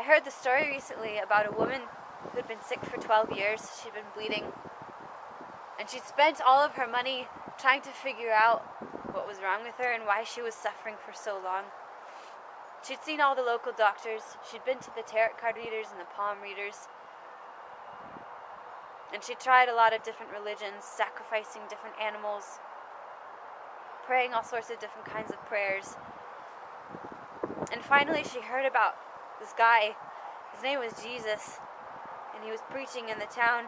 heard the story recently about a woman who had been sick for 12 years. She'd been bleeding. And she'd spent all of her money trying to figure out what was wrong with her and why she was suffering for so long. She'd seen all the local doctors. She'd been to the tarot card readers and the palm readers. And she tried a lot of different religions, sacrificing different animals, praying all sorts of different kinds of prayers. And finally she heard about this guy. His name was Jesus, and he was preaching in the town.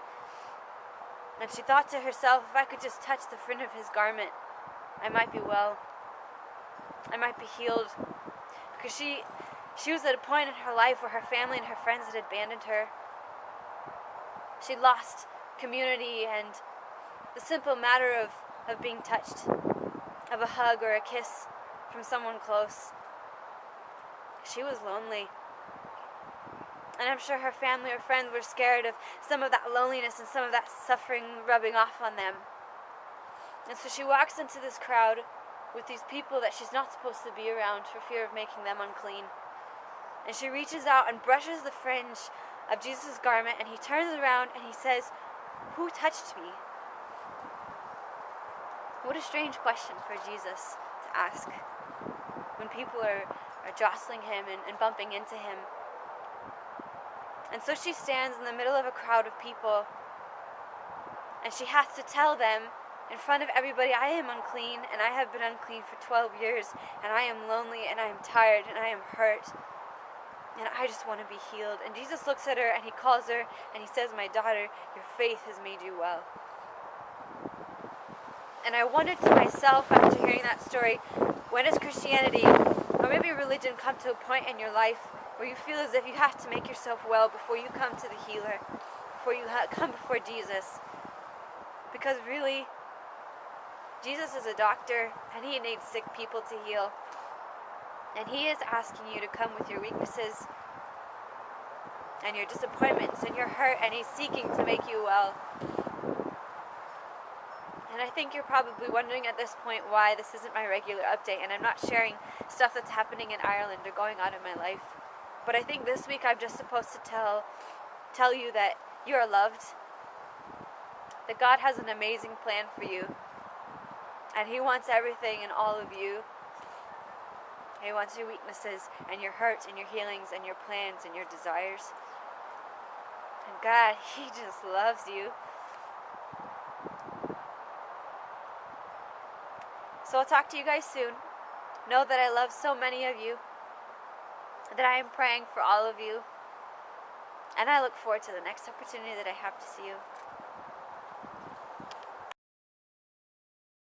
And she thought to herself, if I could just touch the fringe of his garment, I might be well. I might be healed. Because she was at a point in her life where her family and her friends had abandoned her. She'd lost community and the simple matter of being touched, of a hug or a kiss from someone close. She was lonely. And I'm sure her family or friends were scared of some of that loneliness and some of that suffering rubbing off on them. And so she walks into this crowd with these people that she's not supposed to be around for fear of making them unclean. And she reaches out and brushes the fringe of Jesus' garment, and he turns around and he says, "Who touched me?" What a strange question for Jesus to ask when people are jostling him and bumping into him. And so she stands in the middle of a crowd of people, and she has to tell them in front of everybody, I am unclean, and I have been unclean for 12 years, and I am lonely, and I am tired, and I am hurt, and I just want to be healed. And Jesus looks at her, and he calls her, and he says, "My daughter, your faith has made you well." And I wondered to myself after hearing that story, when does Christianity, or maybe religion, come to a point in your life where you feel as if you have to make yourself well before you come to the healer, before you come before Jesus? Because really, Jesus is a doctor, and he needs sick people to heal. And he is asking you to come with your weaknesses and your disappointments and your hurt, and he's seeking to make you well. And I think you're probably wondering at this point why this isn't my regular update, and I'm not sharing stuff that's happening in Ireland or going on in my life. But I think this week I'm just supposed to tell you that you are loved, that God has an amazing plan for you, and he wants everything in all of you. He wants your weaknesses and your hurts and your healings and your plans and your desires. And God, he just loves you. So I'll talk to you guys soon. Know that I love so many of you, that I am praying for all of you, and I look forward to the next opportunity that I have to see you.